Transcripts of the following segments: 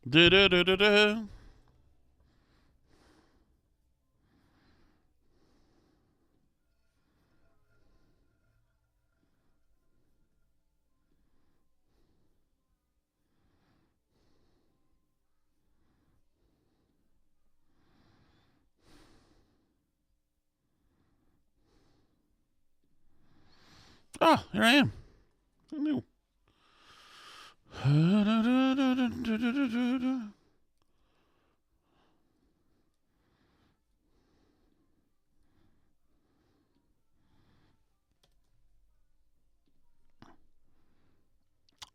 Da-da-da-da-da. Oh, here I am. Who knew?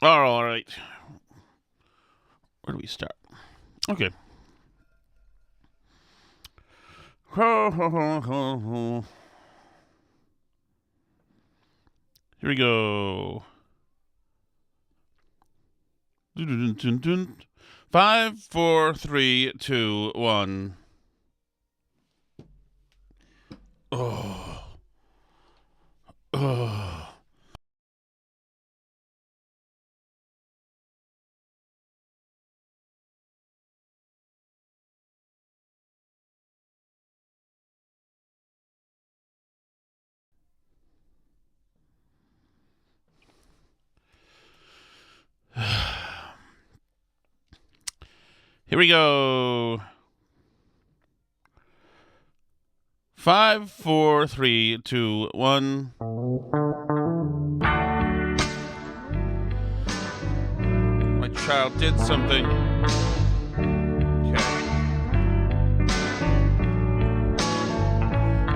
All right. Where do we start? Okay. Here we go. 5, 4, 3, 2, 1. Oh. Oh. Here we go. 5, 4, 3, 2, 1. My child did something. Okay.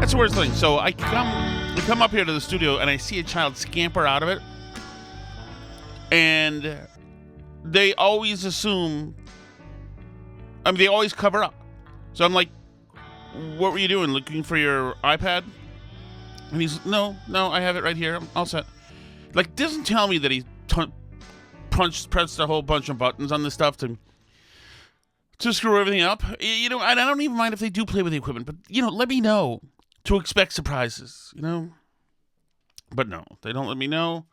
That's the worst thing. So I come up here to the studio and I see a child scamper out of it. And they always assume, they always cover up. So I'm like, what were you doing? Looking for your iPad? And he's, no, I have it right here. I'm all set. Like, doesn't tell me that he pressed a whole bunch of buttons on this stuff to screw everything up. And I don't even mind if they do play with the equipment, but, let me know to expect surprises, But no, they don't let me know.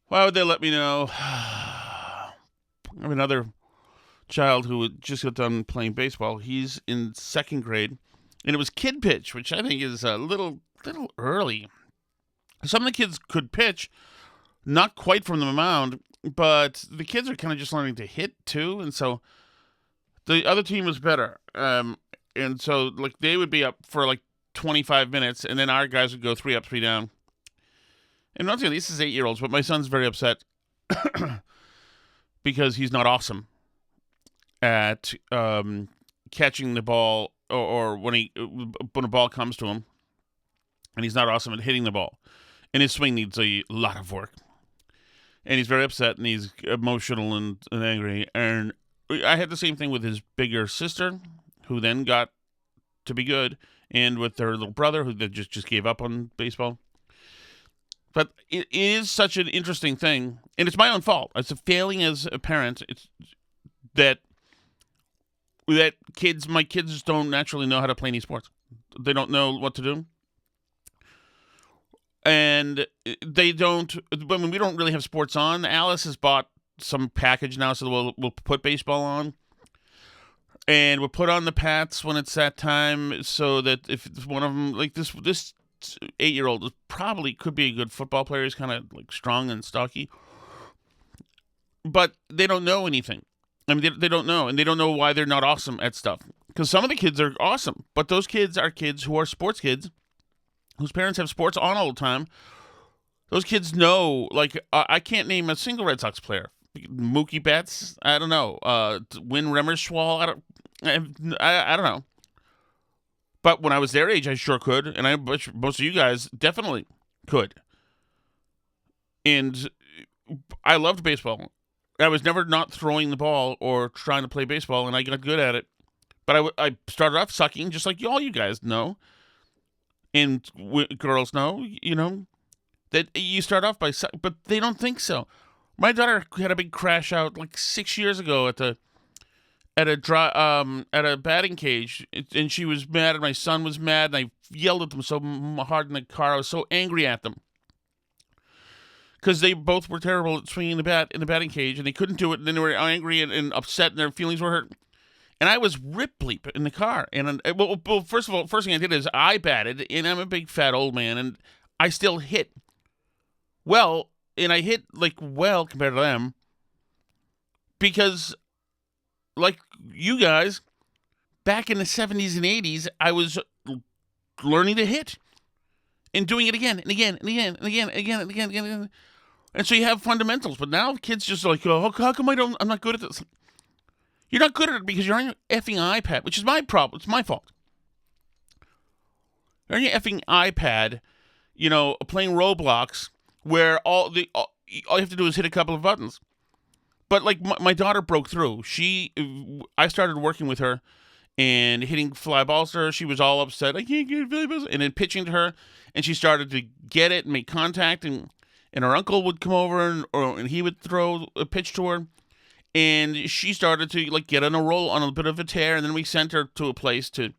Why would they let me know? I have another child who just got done playing baseball. He's in second grade, and it was kid pitch, which I think is a little early. Some of the kids could pitch, not quite from the mound, but the kids are kind of just learning to hit too, and so the other team was better. And so like they would be up for like 25 minutes, and then our guys would go 3 up, 3 down. And once again, this is 8-year-olds, but my son's very upset because he's not awesome at catching the ball or when a ball comes to him, and he's not awesome at hitting the ball. And his swing needs a lot of work. And he's very upset, and he's emotional and angry. And I had the same thing with his bigger sister, who then got to be good, and with their little brother, who just gave up on baseball. But it is such an interesting thing, and it's my own fault. It's a failing as a parent. It's that my kids just don't naturally know how to play any sports. They don't know what to do. And they don't, when we don't really have sports on. Alice has bought some package now, so we'll put baseball on. And we'll put on the Pats when it's that time, so that if one of them, like this 8-year-old probably could be a good football player. He's kind of like strong and stocky. But they don't know anything. They don't know, and they don't know why they're not awesome at stuff. Because some of the kids are awesome, but those kids are kids who are sports kids, whose parents have sports on all the time. Those kids know, like, I can't name a single Red Sox player. Mookie Betts, I don't know. Win Remmerschwall, I don't know. But when I was their age, I sure could, and I bet most of you guys definitely could. And I loved baseball. I was never not throwing the ball or trying to play baseball, and I got good at it. But I started off sucking, just like all you guys know. And girls know, that you start off by sucking, but they don't think so. My daughter had a big crash out like 6 years ago at a batting cage, and she was mad, and my son was mad, and I yelled at them so hard in the car. I was so angry at them because they both were terrible at swinging the bat in the batting cage, and they couldn't do it, and then they were angry and upset, and their feelings were hurt. And I was rip bleep in the car. And well, first of all, first thing I did is I batted, and I'm a big fat old man, and I still hit well, and I hit like well compared to them, because like you guys, back in the 70s and 80s, I was learning to hit and doing it again and again and again and again and again and again and again. And so you have fundamentals, but now kids just like, oh, how come I'm not good at this? You're not good at it because you're on your effing iPad, which is my problem. It's my fault. You're on your effing iPad, playing Roblox, where all you have to do is hit a couple of buttons. But like my daughter broke through. I started working with her and hitting fly balls to her. She was all upset. I can't get fly balls. And then pitching to her, and she started to get it and make contact, and her uncle would come over and he would throw a pitch to her. And she started to like get on a roll, on a bit of a tear, and then we sent her to a place to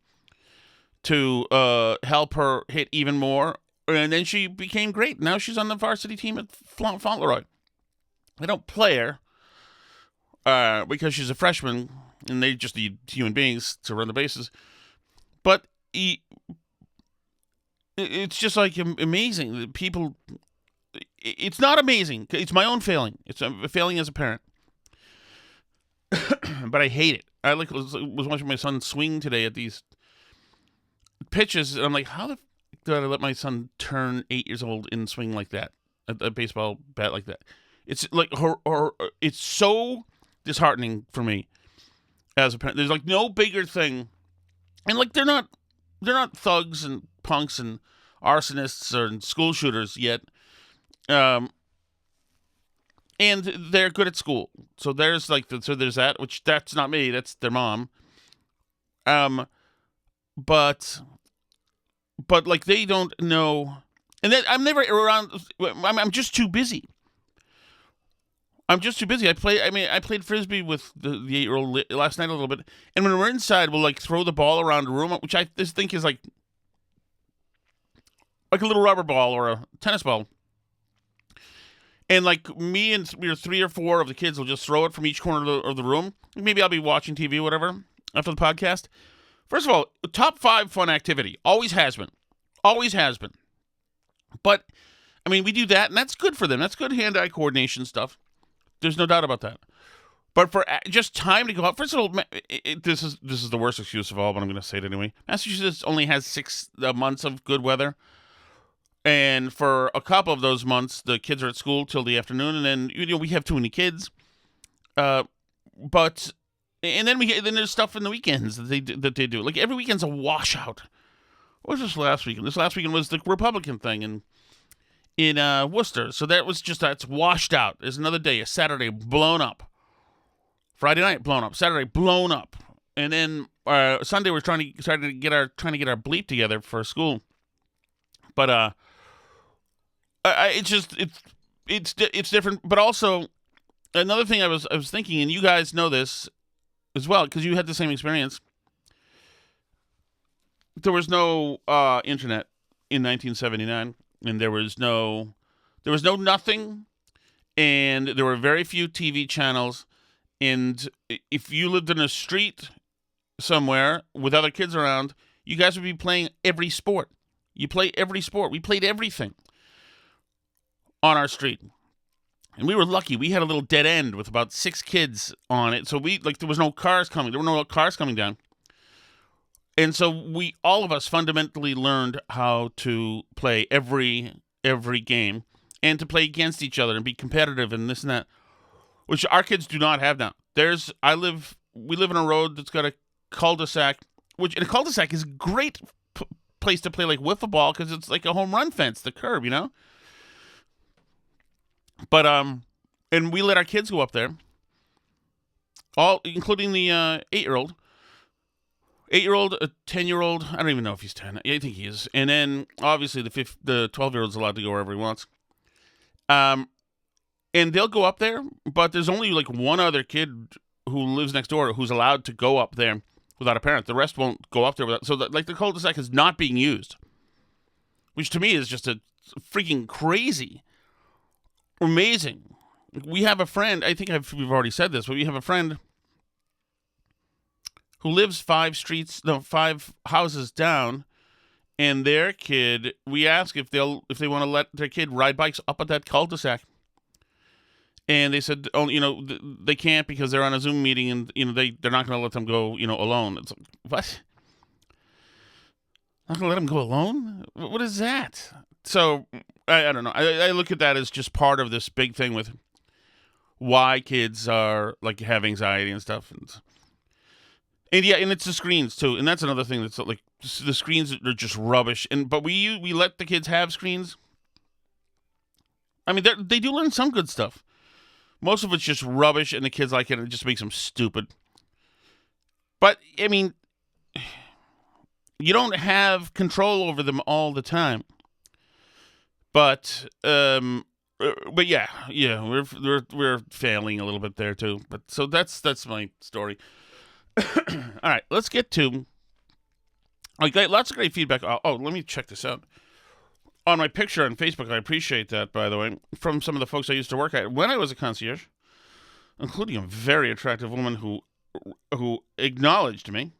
help her hit even more. And then she became great. Now she's on the varsity team at Fauntleroy. I don't play her because she's a freshman, and they just need human beings to run the bases. But it's just like amazing. People, it's not amazing. It's my own failing. It's a failing as a parent. But I hate it. I was watching my son swing today at these pitches, and I'm like, how the fuck did I let my son turn 8 years old and swing like that, a baseball bat like that? It's like it's so disheartening for me as a parent. There's like no bigger thing, and like they're not thugs and punks and arsonists or school shooters yet. And they're good at school. So there's there's that, which that's not me, that's their mom. But like they don't know, and then I'm never around. I'm just too busy. I played frisbee with the 8-year-old last night a little bit, and when we're inside, we'll like throw the ball around the room, which I just think is like a little rubber ball or a tennis ball. And like me and 3 or 4 of the kids will just throw it from each corner of the room. Maybe I'll be watching TV or whatever after the podcast. First of all, top 5 fun activity. Always has been. Always has been. But, I mean, we do that, and that's good for them. That's good hand-eye coordination stuff. There's no doubt about that. But for just time to go out, first of all, this is the worst excuse of all, but I'm going to say it anyway. Massachusetts only has 6 months of good weather. And for a couple of those months, the kids are at school till the afternoon, and then we have too many kids. Then there's stuff in the weekends that they do. Like every weekend's a washout. What was this last weekend? This last weekend was the Republican thing in Worcester. So that's washed out. There's another day, a Saturday blown up. Friday night blown up. Saturday blown up. And then Sunday we're trying to get our bleep together for school. But it's different. But also another thing I was thinking, and you guys know this as well because you had the same experience. There was no internet in 1979, and there was no nothing, and there were very few TV channels. And if you lived in a street somewhere with other kids around, you guys would be playing every sport. You play every sport. We played everything on our street. And we were lucky. We had a little dead end with about 6 kids on it. So there was no cars coming. There were no cars coming down. And so all of us fundamentally learned how to play every game and to play against each other and be competitive and this and that, which our kids do not have now. We live in a road that's got a cul-de-sac, and a cul-de-sac is a great place to play like wiffle ball because it's like a home run fence, the curb, But and we let our kids go up there, all including the 8-year-old, a 10-year-old. I don't even know if he's 10. I think he is. And then obviously the 12-year-old's allowed to go wherever he wants. And they'll go up there, but there's only like one other kid who lives next door who's allowed to go up there without a parent. The rest won't go up there without. So the cul-de-sac is not being used, which to me is just a freaking crazy. amazing. We have a friend, I think we've already said this, but we have a friend who lives 5 houses down, and their kid, we ask if they want to let their kid ride bikes up at that cul-de-sac. And they said, oh, they can't because they're on a Zoom meeting, and they're not going to let them go, alone. It's like, what? Not going to let them go alone? What is that? So I don't know. I look at that as just part of this big thing with why kids are like have anxiety and stuff, and yeah, and it's the screens too, and that's another thing that's like the screens are just rubbish. But we let the kids have screens. I mean, they do learn some good stuff. Most of it's just rubbish, and the kids like it, and it just makes them stupid. But I mean, you don't have control over them all the time. But yeah, we're failing a little bit there too. But so that's my story. All right, let's get to. I got lots of great feedback. Oh, let me check this out. On my picture on Facebook, I appreciate that, by the way, from some of the folks I used to work at when I was a concierge, including a very attractive woman who acknowledged me.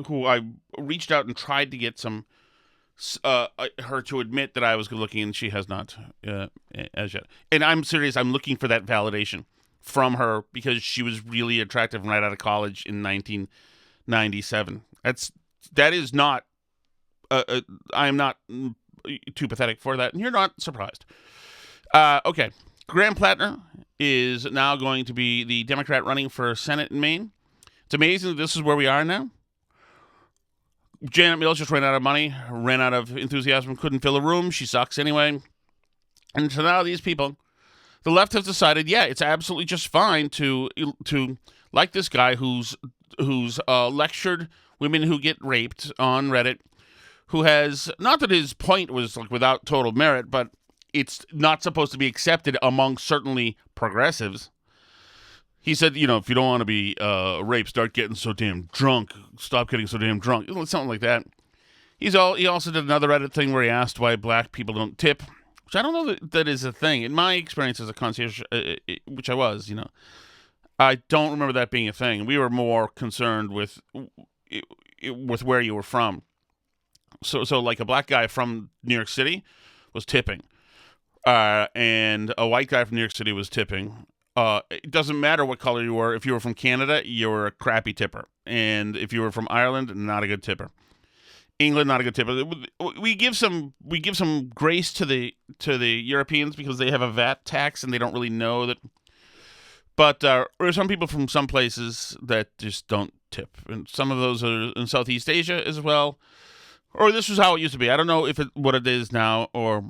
Who I reached out and tried to get her to admit that I was good looking, and she has not as yet. And I'm serious. I'm looking for that validation from her because she was really attractive right out of college in 1997. That is not. I am not too pathetic for that, and you're not surprised. Okay, Graham Plattner is now going to be the Democrat running for Senate in Maine. It's amazing that this is where we are now. Janet Mills just ran out of money, ran out of enthusiasm, couldn't fill a room. She sucks anyway. And so now these people, the left has decided, yeah, it's absolutely just fine to like this guy who's lectured women who get raped on Reddit, who has, not that his point was like without total merit, but it's not supposed to be accepted among certainly progressives. He said, if you don't want to be raped, start getting so damn drunk. Stop getting so damn drunk. Something like that. He also did another Reddit thing where he asked why black people don't tip, which I don't know that is a thing. In my experience as a concierge, which I was, I don't remember that being a thing. We were more concerned with where you were from. So like a black guy from New York City was tipping, and a white guy from New York City was tipping. It doesn't matter what color you were. If you were from Canada, you were a crappy tipper. And if you were from Ireland, not a good tipper. England, not a good tipper. We give some grace to the Europeans because they have a VAT tax and they don't really know that. But there are some people from some places that just don't tip. And some of those are in Southeast Asia as well. Or this was how it used to be. I don't know what it is now or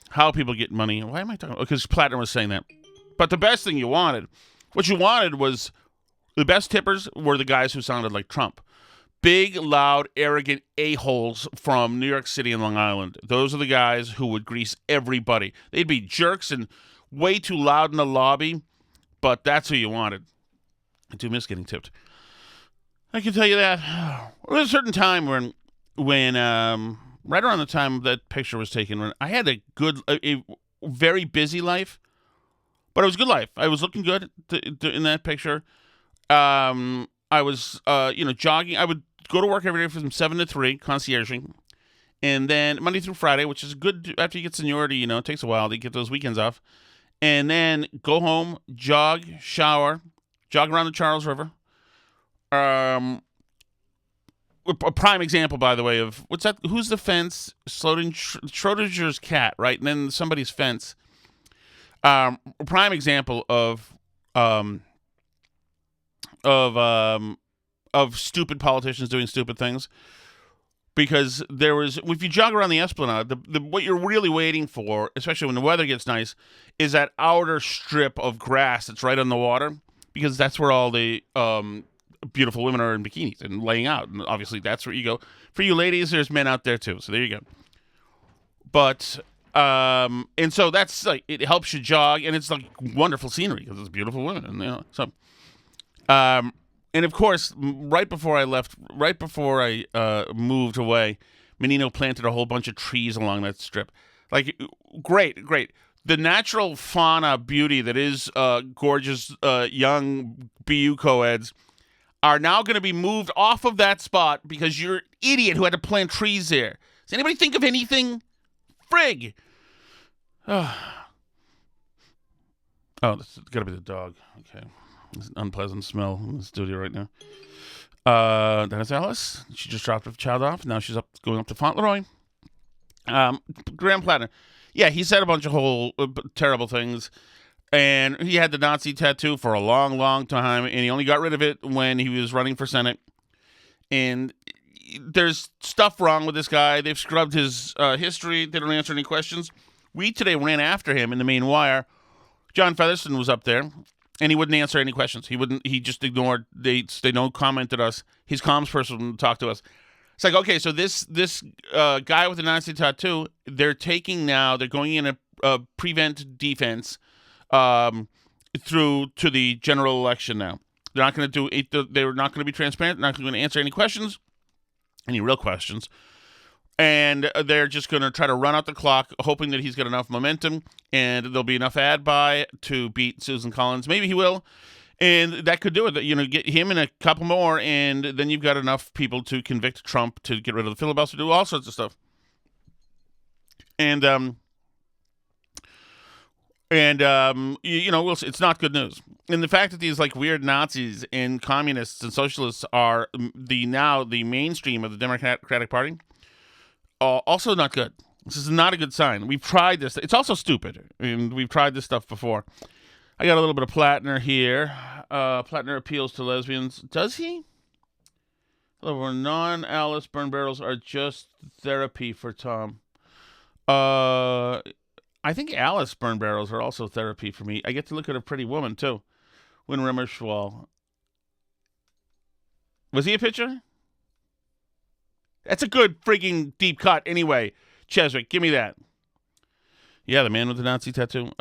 how people get money. Why am I talking about? Because Plattner was saying that. But the best thing what you wanted was the best tippers were the guys who sounded like Trump. Big, loud, arrogant a-holes from New York City and Long Island. Those are the guys who would grease everybody. They'd be jerks and way too loud in the lobby, but that's who you wanted. I do miss getting tipped. I can tell you that. There was a certain time when right around the time that picture was taken, when I had a very busy life. But it was a good life. I was looking good in that picture. I was, jogging. I would go to work every day from 7 to 3, concierging. And then Monday through Friday, which is good after you get seniority, it takes a while to get those weekends off. And then go home, jog, shower, jog around the Charles River. A prime example, by the way, of, what's that? Who's the fence? Schrodinger's cat, right? And then somebody's fence. A prime example of stupid politicians doing stupid things, because if you jog around the Esplanade, what you're really waiting for, especially when the weather gets nice, is that outer strip of grass that's right on the water, because that's where all the beautiful women are in bikinis and laying out, and obviously that's where you go. For you ladies, there's men out there too, so there you go. But and so that's like, it helps you jog, and it's like wonderful scenery because it's beautiful women, and so and of course, right before I moved away, Menino planted a whole bunch of trees along that strip. Like, great. The natural fauna beauty that is gorgeous young BU co-eds are now going to be moved off of that spot because you're an idiot who had to plant trees there. Does anybody think of anything? Frig! Oh, this has got to be the dog. Okay. There's an unpleasant smell in the studio right now. That is Alice. She just dropped her child off. Now she's going up to Fauntleroy. Graham Plattner. Yeah, he said a bunch of whole terrible things. And he had the Nazi tattoo for a long, long time. And he only got rid of it when he was running for Senate. And there's stuff wrong with this guy. They've scrubbed his history. They don't answer any questions. We today ran after him in the main wire. John Featherston was up there, and he wouldn't answer any questions. He just ignored. They don't commented us. His comms person wouldn't talk to us. It's like, okay, so this guy with the Nazi tattoo, they're going in a prevent defense through to the general election now. They're not going to do it. They're not going to be transparent. They're not going to answer any questions, any real questions. And they're just going to try to run out the clock, hoping that he's got enough momentum and there'll be enough ad buy to beat Susan Collins. Maybe he will. And that could do it. Get him and a couple more, and then you've got enough people to convict Trump, to get rid of the filibuster, do all sorts of stuff. And we'll see. It's not good news. And the fact that these like weird Nazis and communists and socialists are the mainstream of the Democratic Party, also not good. This is not a good sign. We've tried this. It's also stupid, and we've tried this stuff before. I got a little bit of Plattner here. Plattner appeals to lesbians. Does he? However, non-Alice burn barrels are just therapy for Tom. I think Alice burn barrels are also therapy for me. I get to look at a pretty woman, too. Win Rimmerschwall. Was he a pitcher? That's a good frigging deep cut anyway. Cheswick, give me that. Yeah, the man with the Nazi tattoo.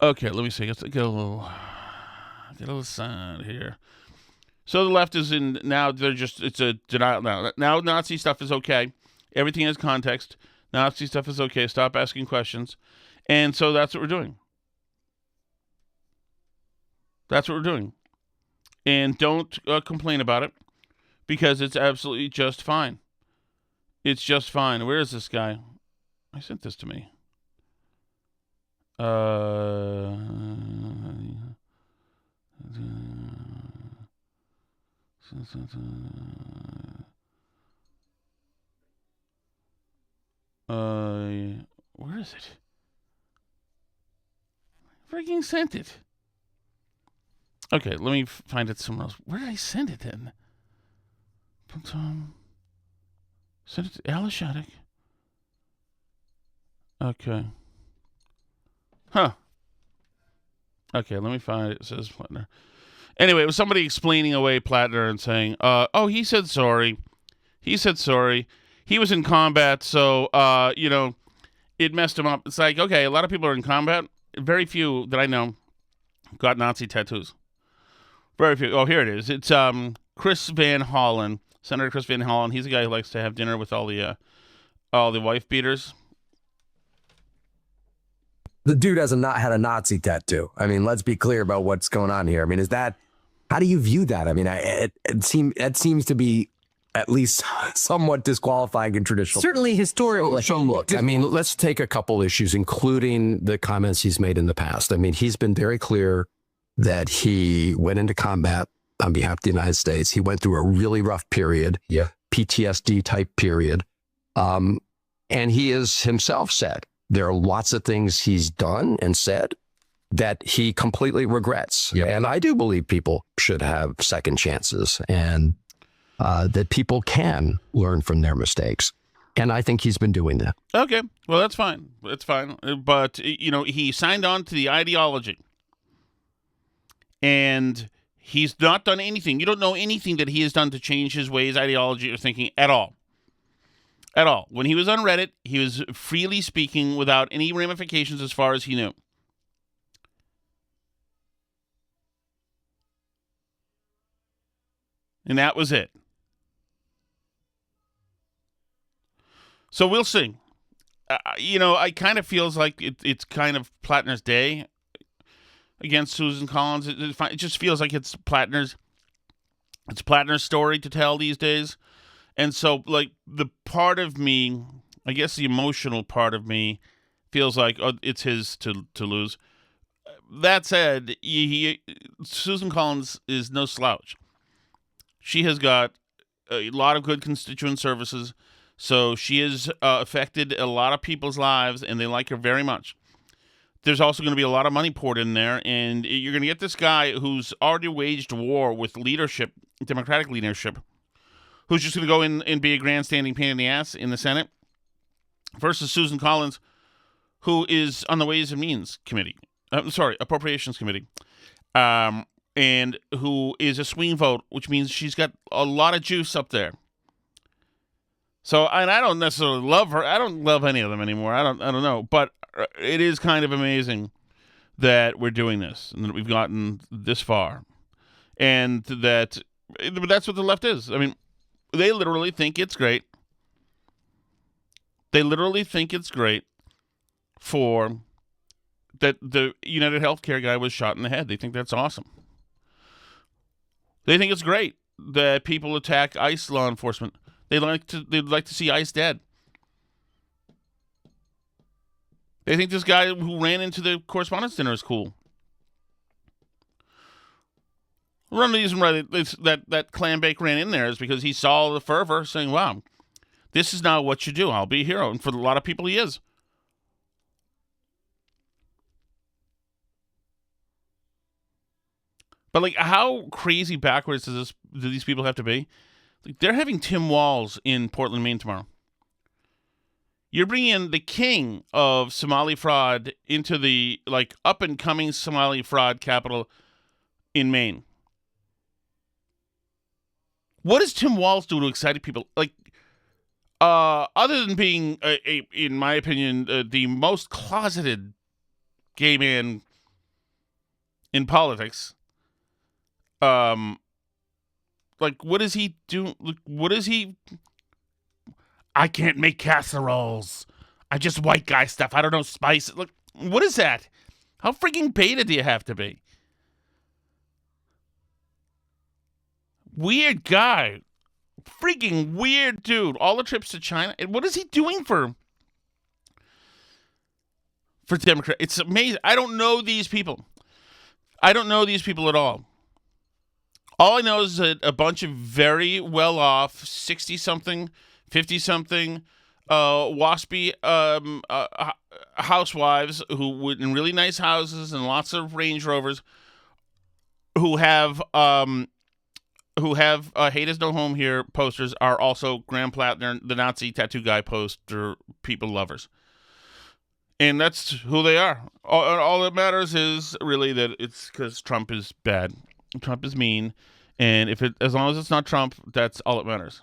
Okay, let me see. Let's get a little side here. So the left is in now. It's a denial now. Now Nazi stuff is okay. Everything has context. Nazi stuff is okay. Stop asking questions. And so that's what we're doing. And don't complain about it, because it's absolutely just fine. It's just fine. Where is this guy? I sent this to me. Where is it? Freaking sent it. Okay, let me find it somewhere else. Where did I send it then? Send it to Alice Shattuck. Okay. Huh. Okay, let me find it. It says Plattner. Anyway, it was somebody explaining away Plattner and saying, he said sorry. He said sorry. He was in combat, so, it messed him up. It's like, okay, a lot of people are in combat. Very few that I know got Nazi tattoos. Very few. Oh, here it is. It's Chris Van Hollen, Senator Chris Van Hollen. He's the guy who likes to have dinner with all the wife beaters. The dude has not had a Nazi tattoo. I mean, let's be clear about what's going on here. I mean, how do you view that? I mean, it seems to be at least somewhat disqualifying in traditional. Certainly historically. So look, I mean, let's take a couple issues, including the comments he's made in the past. I mean, he's been very clear that he went into combat on behalf of the United States. He went through a really rough period, PTSD type period. And he has himself said there are lots of things he's done and said that he completely regrets. Yep. And I do believe people should have second chances, and that people can learn from their mistakes. And I think he's been doing that. Okay. Well, that's fine. That's fine. But, he signed on to the ideology. And he's not done anything. You don't know anything that he has done to change his ways, ideology, or thinking at all. At all. When he was on Reddit, he was freely speaking without any ramifications as far as he knew. And that was it. So we'll see. I kind of feels like it's kind of Plattner's day against Susan Collins. It just feels like it's Plattner's story to tell these days. And so, like, the part of me, I guess the emotional part of me, feels like it's his to lose. That said, Susan Collins is no slouch. She has got a lot of good constituent services, so she has affected a lot of people's lives, and they like her very much. There's also going to be a lot of money poured in there, and you're going to get this guy who's already waged war with leadership, Democratic leadership, who's just going to go in and be a grandstanding pain in the ass in the Senate, versus Susan Collins, who is on the Ways and Means Committee. Appropriations Committee, and who is a swing vote, which means she's got a lot of juice up there. So, and I don't necessarily love her. I don't love any of them anymore. I don't know. But it is kind of amazing that we're doing this and that we've gotten this far, and that's what the left is. I mean, they literally think it's great. They literally think it's great for that the United Healthcare guy was shot in the head. They think that's awesome. They think it's great that people attack ICE law enforcement. They'd like to see ICE dead. They think this guy who ran into the correspondence dinner is cool. One of the reasons why that clam bake ran in there is because he saw the fervor, saying, "Wow, this is now what you do. I'll be a hero." And for a lot of people, he is. But, like, how crazy backwards do these people have to be? Like, they're having Tim Walz in Portland, Maine tomorrow. You're bringing in the king of Somali fraud into the, like, up-and-coming Somali fraud capital in Maine. What does Tim Walz do to excite people? Like, other than being, in my opinion, the most closeted gay man in politics, like, what does he do? Like, what is he? I can't make casseroles. I just white guy stuff. I don't know spice. Look, what is that? How freaking beta do you have to be? Weird guy. Freaking weird dude. All the trips to China. And what is he doing for Democrat? It's amazing. I don't know these people. I don't know these people at all. All I know is that a bunch of very well-off 60-something, 50-something, waspy housewives who would in really nice houses and lots of Range Rovers who have "Hate Is No Home Here" posters are also Graham Plattner, the Nazi tattoo guy poster people lovers. And that's who they are. All that matters is really that it's because Trump is bad. Trump is mean. And as long as it's not Trump, that's all that matters.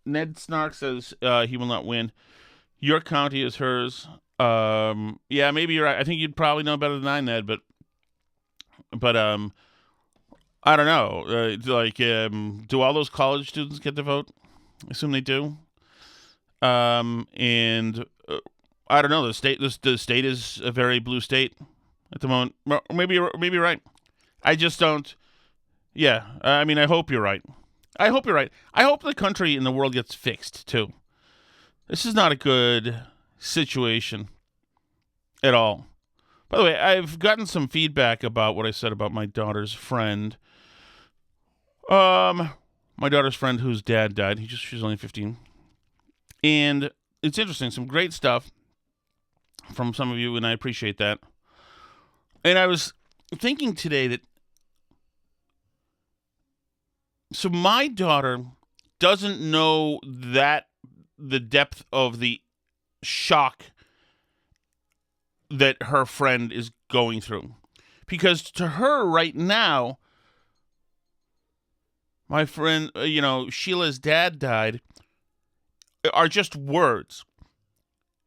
Ned Snark says he will not win. York County is hers. Yeah, maybe you're right. I think you'd probably know better than I, Ned, but I don't know. Do all those college students get to vote? I assume they do. And I don't know. The state is a very blue state at the moment. Maybe you're right. I just don't. Yeah. I mean, I hope you're right. I hope the country and the world gets fixed too. This is not a good situation at all. By the way, I've gotten some feedback about what I said about my daughter's friend. My daughter's friend whose dad died. She's only 15. And it's interesting. Some great stuff from some of you, and I appreciate that. And I was thinking today that so my daughter doesn't know that the depth of the shock that her friend is going through. Because to her right now, my friend, Sheila's dad died, are just words.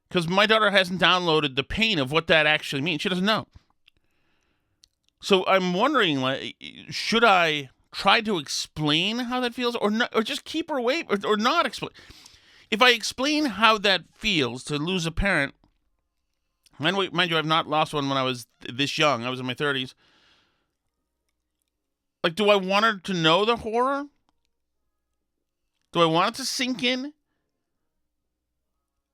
Because my daughter hasn't downloaded the pain of what that actually means. She doesn't know. So I'm wondering, like, should I try to explain how that feels, or not, or just keep her away, or not explain? If I explain how that feels to lose a parent, mind you, I've not lost one when I was this young. I was in my 30s. Like, do I want her to know the horror? Do I want it to sink in?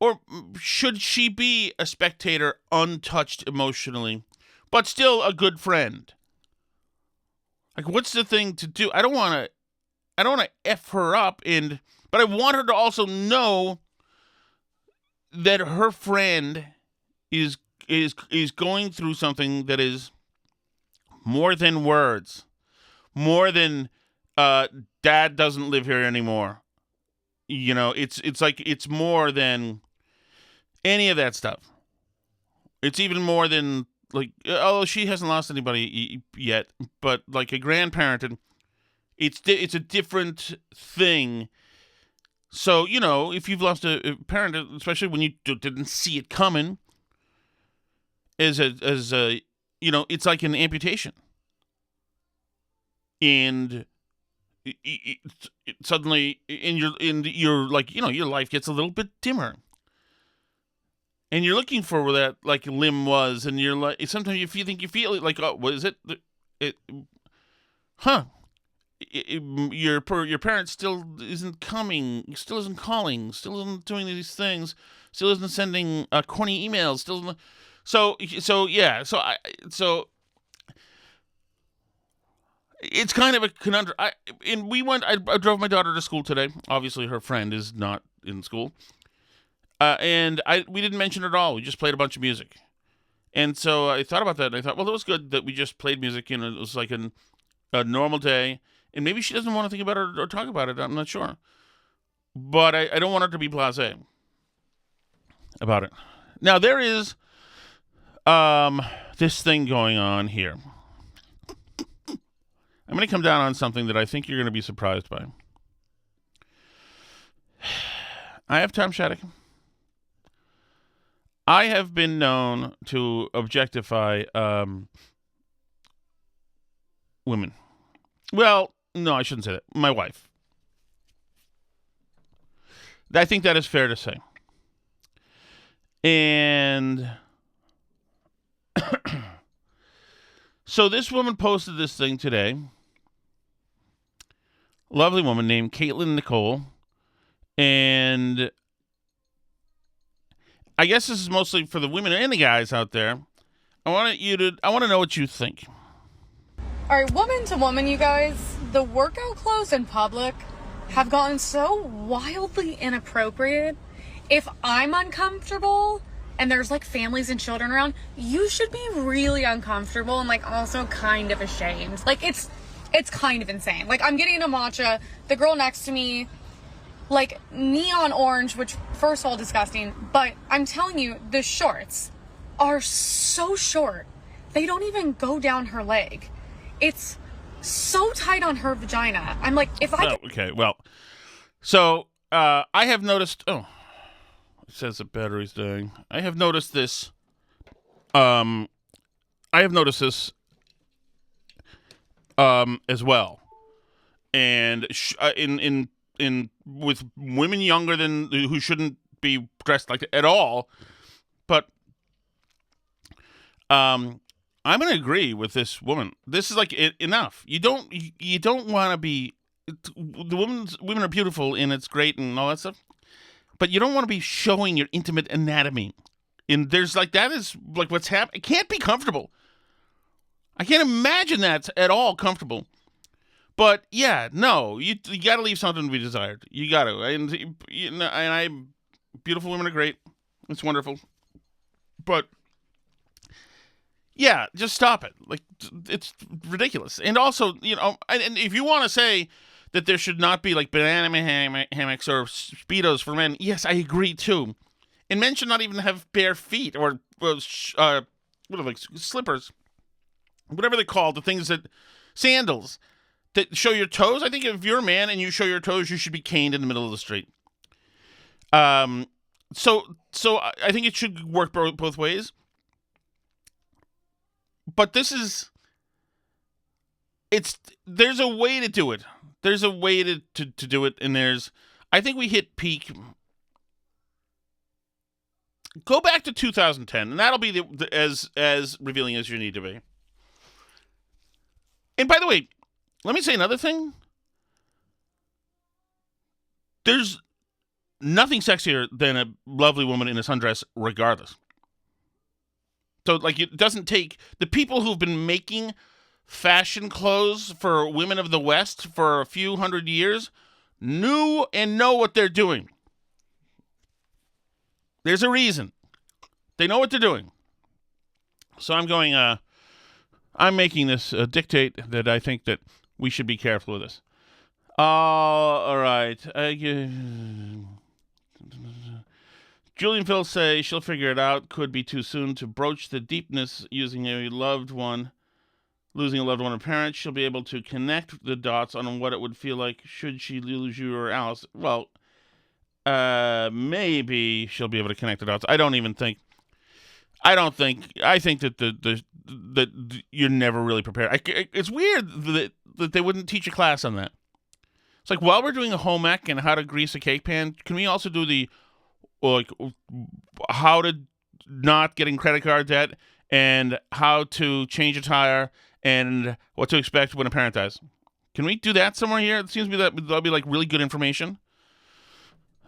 Or should she be a spectator, untouched emotionally, but still a good friend? Like, what's the thing to do? I don't want to F her up, but I want her to also know that her friend is going through something that is more than words, more than dad doesn't live here anymore. You know, it's like, it's more than any of that stuff. It's even more than, like, although she hasn't lost anybody yet, but like a grandparent, and it's a different thing. So, you know, if you've lost a parent, especially when you didn't see it coming, as a you know, it's like an amputation, and suddenly in your like, you know, your life gets a little bit dimmer, and you're looking for where that, like, limb was, and you're like, sometimes you feel it, like, oh, what is it? Huh? Your parent still isn't coming, still isn't calling, still isn't doing these things, still isn't sending corny emails, still isn't. So it's kind of a conundrum. I drove my daughter to school today. Obviously, her friend is not in school, and we didn't mention it at all. We just played a bunch of music, and so I thought about that. And I thought, well, it was good that we just played music, and it was like a normal day. And maybe she doesn't want to think about it or talk about it. I'm not sure, but I don't want her to be blasé about it. Now there is this thing going on here. I'm going to come down on something that I think you're going to be surprised by. I have Tom Shattuck. I have been known to objectify women. Well, no, I shouldn't say that. My wife. I think that is fair to say. And so this woman posted this thing today. Lovely woman named Caitlin Nicole. And I guess this is mostly for the women and the guys out there. I want to know what you think. All right, woman to woman, you guys, the workout clothes in public have gotten so wildly inappropriate. If I'm uncomfortable and there's like families and children around, you should be really uncomfortable and like also kind of ashamed. Like it's kind of insane. Like I'm getting a matcha, the girl next to me, like neon orange, which first of all disgusting, but I'm telling you, the shorts are so short. They don't even go down her leg. It's so tight on her vagina. I'm like, if I... okay, well, so I have noticed... Oh, it says the battery's dying. I have noticed this... as well. And in with women younger than... who shouldn't be dressed like that at all. But... I'm going to agree with this woman. This is like enough. You don't want to be. Women are beautiful and it's great and all that stuff, but you don't want to be showing your intimate anatomy. And there's like, that is like what's happening. It can't be comfortable. I can't imagine that's at all comfortable. But yeah, no, you got to leave something to be desired. You got to. And beautiful women are great. It's wonderful. But yeah, just stop it. Like, it's ridiculous. And also, you know, and if you want to say that there should not be like banana hammocks or Speedos for men, yes, I agree too. And men should not even have bare feet or what are they, slippers, whatever they're called, the things that, sandals that show your toes. I think if you're a man and you show your toes, you should be caned in the middle of the street. So I think it should work both ways. But this is there's a way to do it. There's a way to do it, and I think we hit peak. Go back to 2010, and that'll be as revealing as you need to be. And by the way, let me say another thing. There's nothing sexier than a lovely woman in a sundress, regardless. So, like, it doesn't take the people who've been making fashion clothes for women of the West for a few hundred years know what they're doing. There's a reason. They know what they're doing. So I'm making this dictate that I think that we should be careful with this. All right. Julian Phil say she'll figure it out. Could be too soon to broach the deepness losing a loved one or parent. She'll be able to connect the dots on what it would feel like should she lose you or Alice. Well, maybe she'll be able to connect the dots. I think that you're never really prepared. It's weird that they wouldn't teach a class on that. It's like, while we're doing a home ec and how to grease a cake pan, can we also do the how to not getting credit card debt and how to change a tire and what to expect when a parent dies? Can we do that somewhere here? It seems to me that'll be like really good information.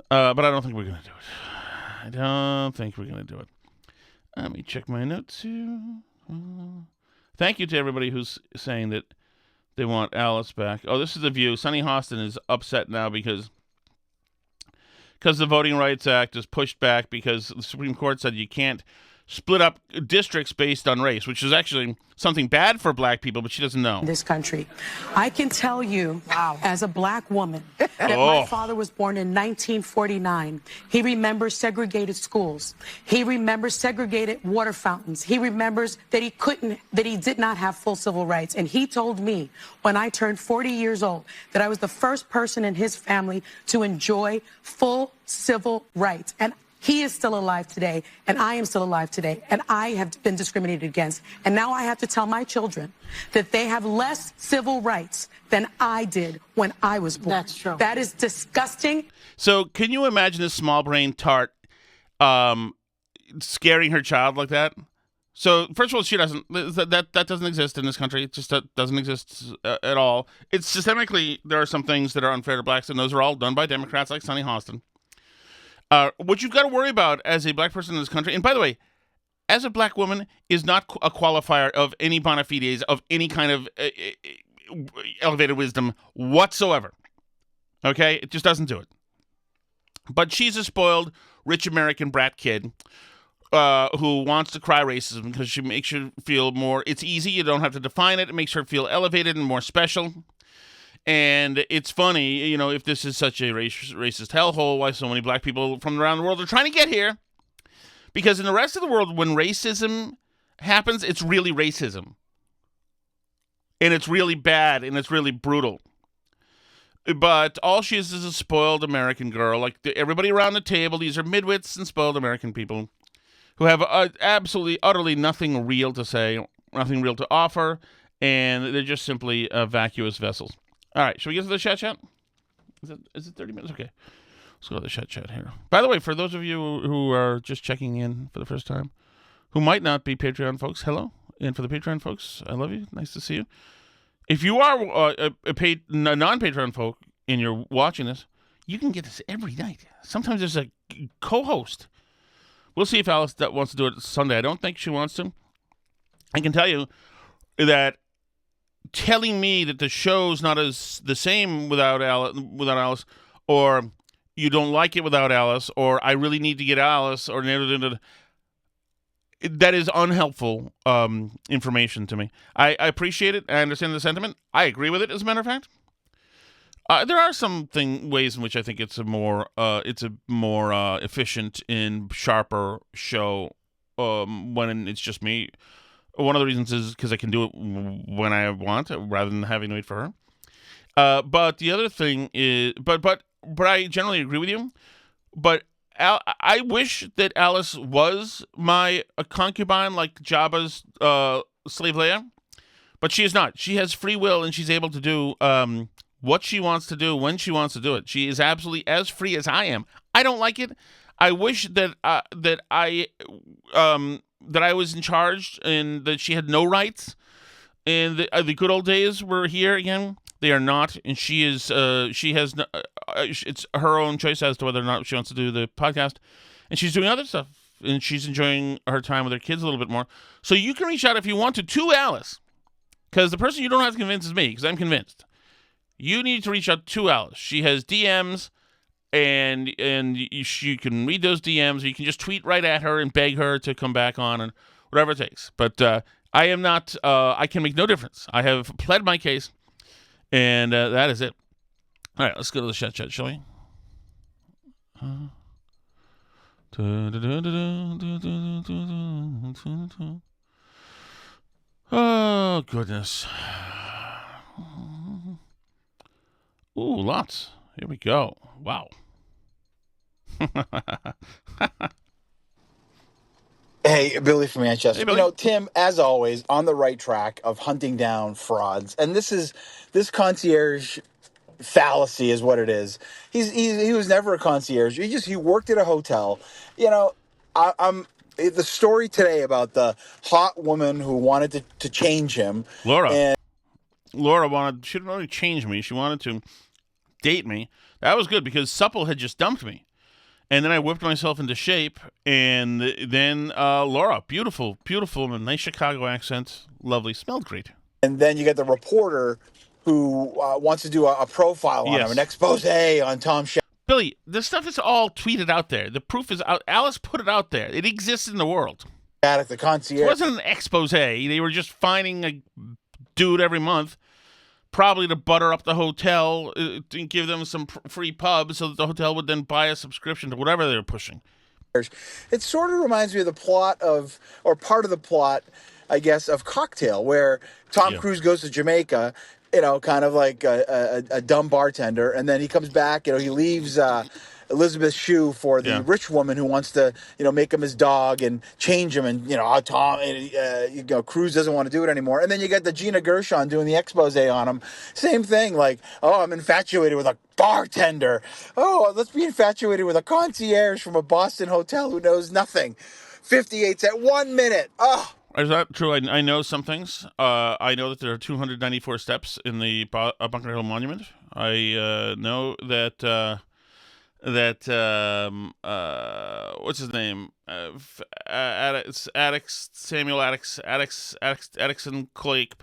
But I don't think we're going to do it. Let me check my notes here. Thank you to everybody who's saying that they want Alice back. Oh, this is The View. Sonny Hostin is upset now because the Voting Rights Act is pushed back because the Supreme Court said you can't split up districts based on race, which is actually something bad for black people, but she doesn't know. This country. I can tell you, as a black woman, that my father was born in 1949. He remembers segregated schools. He remembers segregated water fountains. He remembers that he did not have full civil rights. And he told me when I turned 40 years old that I was the first person in his family to enjoy full civil rights. And he is still alive today, and I am still alive today, and I have been discriminated against. And now I have to tell my children that they have less civil rights than I did when I was born. That's true. That is disgusting. So can you imagine this small brain tart scaring her child like that? So first of all, she doesn't. That doesn't exist in this country. It just doesn't exist at all. It's systemically, there are some things that are unfair to blacks, and those are all done by Democrats like Sonny Hostin. What you've got to worry about as a black person in this country, and by the way, as a black woman, is not a qualifier of any bona fides, of any kind of elevated wisdom whatsoever. Okay? It just doesn't do it. But she's a spoiled, rich American brat kid who wants to cry racism because she makes you feel more, it's easy, you don't have to define it, it makes her feel elevated and more special. And it's funny, if this is such a racist hellhole, why so many black people from around the world are trying to get here. Because in the rest of the world, when racism happens, it's really racism. And it's really bad, and it's really brutal. But all she is a spoiled American girl. Like everybody around the table, these are midwits and spoiled American people who have absolutely, utterly nothing real to say, nothing real to offer, and they're just simply vacuous vessels. All right, should we get to the chat? Is it 30 minutes? Okay. Let's go to the chat here. By the way, for those of you who are just checking in for the first time, who might not be Patreon folks, hello. And for the Patreon folks, I love you. Nice to see you. If you are a non-Patreon folk and you're watching this, you can get this every night. Sometimes there's a co-host. We'll see if Alice wants to do it Sunday. I don't think she wants to. I can tell you that telling me that the show's not as the same without Alice, or you don't like it without Alice, or I really need to get Alice, or that is unhelpful information to me. I appreciate it. I understand the sentiment. I agree with it, as a matter of fact. There are some ways in which I think it's a more efficient and sharper show when it's just me. One of the reasons is because I can do it when I want, rather than having to wait for her. But the other thing is, but I generally agree with you. But I wish that Alice was my concubine, like Jabba's slave Leia. But she is not. She has free will, and she's able to do what she wants to do when she wants to do it. She is absolutely as free as I am. I don't like it. I wish that I was in charge and that she had no rights. And the good old days were here again. They are not, and she is. She has. It's her own choice as to whether or not she wants to do the podcast, and she's doing other stuff, and she's enjoying her time with her kids a little bit more. So you can reach out if you want to Alice, because the person you don't have to convince is me, because I'm convinced. You need to reach out to Alice. She has DMs, and you can read those DMs, or you can just tweet right at her and beg her to come back on, and whatever it takes. But I am not. I can make no difference. I have pled my case. And that is it. All right, let's go to the chat, shall we? Oh, goodness. Ooh, lots. Here we go. Wow. Hey, Billy from Manchester. Hey, Billy. Tim, as always, on the right track of hunting down frauds. And this concierge fallacy is what it is. He was never a concierge. He worked at a hotel. I'm the story today about the hot woman who wanted to change him. Laura And she didn't really change me. She wanted to date me. That was good because Supple had just dumped me. And then I whipped myself into shape, and then Laura, beautiful woman, nice Chicago accent, lovely, smelled great. And then you get the reporter who wants to do a profile on him, an expose on Tom Shelby. Billy, this stuff is all tweeted out there. The proof is out. Alice put it out there. It exists in the world. The concierge. It wasn't an expose. They were just finding a dude every month, probably to butter up the hotel, to give them some free pubs so that the hotel would then buy a subscription to whatever they were pushing. It sort of reminds me of the plot of, or part of the plot, I guess, of Cocktail, where Tom Cruise goes to Jamaica, kind of like a dumb bartender, and then he comes back, he leaves Elizabeth Shue for the rich woman who wants to, make him his dog and change him, and Tom, Cruise doesn't want to do it anymore, and then you get the Gina Gershon doing the expose on him. Same thing, like, oh, I'm infatuated with a bartender. Oh, let's be infatuated with a concierge from a Boston hotel who knows nothing. 58s at 1 minute. Oh. Is that true? I know some things. I know that there are 294 steps in the Bunker Hill Monument. I know that what's his name? Samuel Addison Clegg.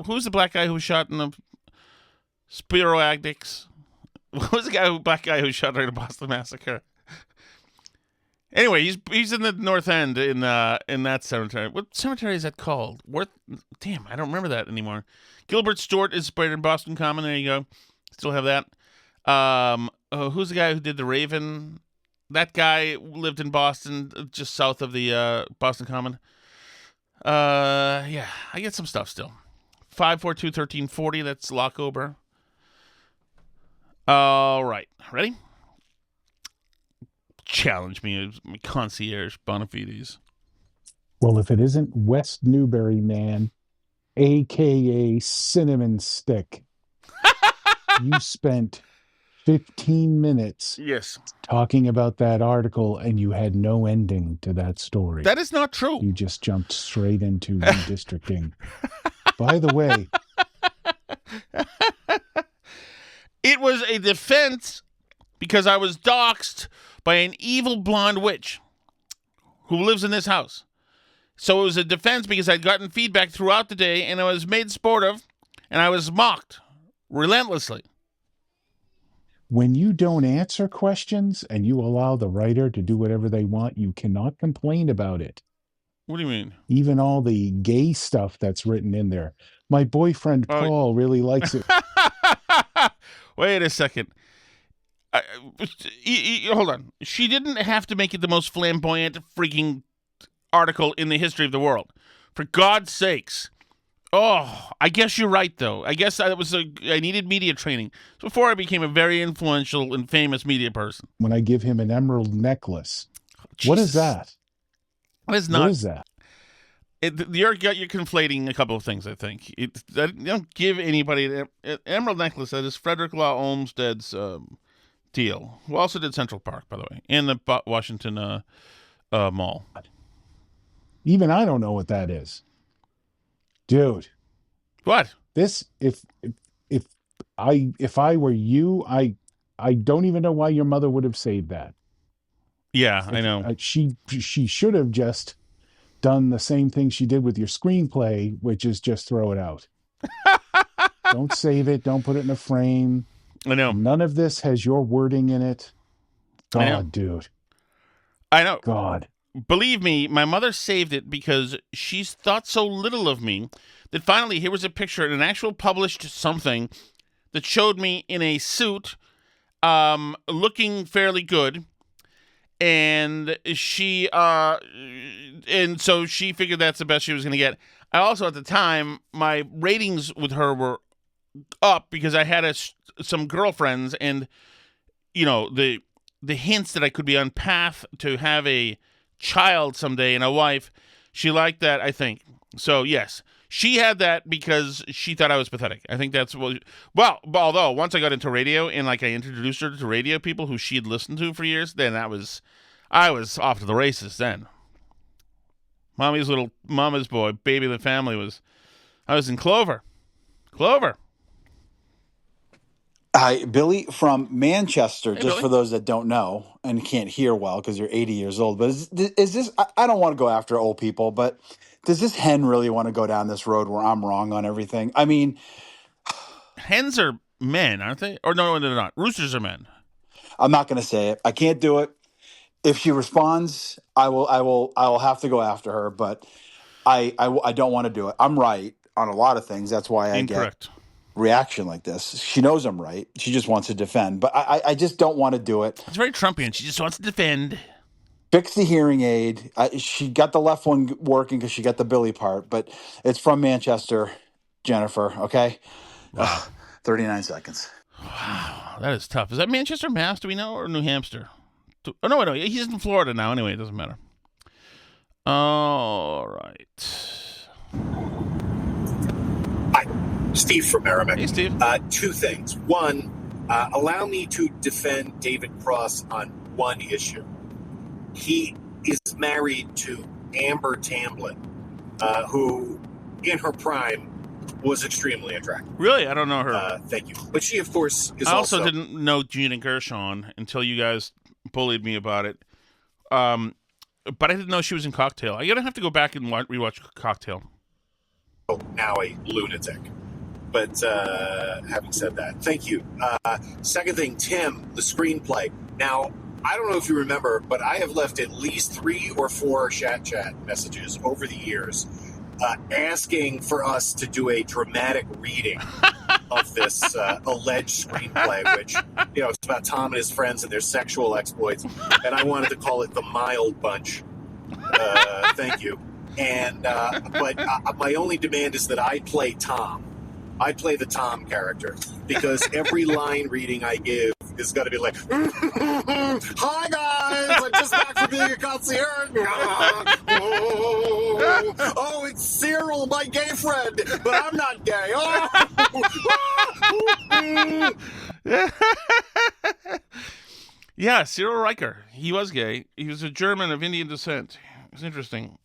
Who's the black guy who was shot in the Spiro Agdix? Who's the black guy who was shot during the Boston Massacre? Anyway, he's in the North End in that cemetery. What cemetery is that called? Damn, I don't remember that anymore. Gilbert Stuart is buried in Boston Common. There you go. Still have that. Who's the guy who did The Raven? That guy lived in Boston, just south of the Boston Common. Yeah, I get some stuff still. 542-1340. That's Lockover. All right, ready? Challenge me as my concierge Bonafides. Well, if it isn't West Newbury Man, a.k.a. Cinnamon Stick, you spent 15 minutes talking about that article and you had no ending to that story. That is not true. You just jumped straight into redistricting. By the way, it was a defense because I was doxxed by an evil blonde witch who lives in this house. So it was a defense because I'd gotten feedback throughout the day and I was made sport of and I was mocked relentlessly. When you don't answer questions and you allow the writer to do whatever they want, you cannot complain about it. What do you mean? Even all the gay stuff that's written in there. My boyfriend Paul really likes it. Wait a second. Hold on. She didn't have to make it the most flamboyant freaking article in the history of the world. For God's sakes. Oh, I guess you're right, though. I guess I needed media training. So before I became a very influential and famous media person. When I give him an emerald necklace. What is that? What is that? You're conflating a couple of things, I think. Don't give anybody an emerald necklace. That is Frederick Law Olmsted's deal. Who also did Central Park, by the way, and the Washington Mall. Even I don't know what that is, dude. What? This if I were you, I don't even know why your mother would have saved that. Yeah, I know. She should have just done the same thing she did with your screenplay, which is just throw it out. Don't save it. Don't put it in a frame. I know. None of this has your wording in it. God, dude. I know. God. Believe me, my mother saved it because she's thought so little of me that finally here was a picture, an actual published something that showed me in a suit, looking fairly good. And so she figured that's the best she was going to get. I also, at the time, my ratings with her were up because I had some girlfriends, and the hints that I could be on path to have a child someday and a wife. She liked that, I think. So yes, she had that because she thought I was pathetic. I think that's well. Although once I got into radio and I introduced her to radio people who she had listened to for years, then I was off to the races. Then mama's boy, baby of the family I was in Clover. Hi, Billy from Manchester, Hey, just Billy. for those that don't know and can't hear well because you're 80 years old. But is this, I don't want to go after old people, but does this hen really want to go down this road where I'm wrong on everything? I mean, hens are men, aren't they? Or no, they're not. Roosters are men. I'm not going to say it. I can't do it. If she responds, I will have to go after her, but I don't want to do it. I'm right on a lot of things. That's why I Incorrect. get reaction like this. She knows I'm right. She just wants to defend, but I just don't want to do it. It's very Trumpian. She just wants to defend. Fix the hearing aid. She got the left one working because she got the Billy part, but it's from Manchester, Jennifer. Okay. Wow. 39 seconds. Wow, that is tough. Is that Manchester, Mass? Do we know, or New Hampshire? Oh no, he's in Florida now. Anyway, it doesn't matter. All right. Hi, Steve from Merrimack. Hey, Steve. Two things. One, allow me to defend David Cross on one issue. He is married to Amber Tamblyn, who, in her prime, was extremely attractive. Really? I don't know her. Thank you. But she, of course, is I also didn't know Gina Gershon until you guys bullied me about it. But I didn't know she was in Cocktail. I'm going to have to go back and rewatch Cocktail. Now a lunatic. But having said that, thank you. Second thing, Tim, the screenplay. Now, I don't know if you remember, but I have left at least 3 or 4 chat messages over the years asking for us to do a dramatic reading of this alleged screenplay, which, it's about Tom and his friends and their sexual exploits. And I wanted to call it The Mild Bunch. Thank you. And but my only demand is that I play Tom. I play the Tom character because every line reading I give is going to be like, "Hi guys, I'm just back from being a concierge. Oh, it's Cyril, my gay friend, but I'm not gay. Yeah, Cyril Riker. He was gay. He was a German of Indian descent. It's interesting.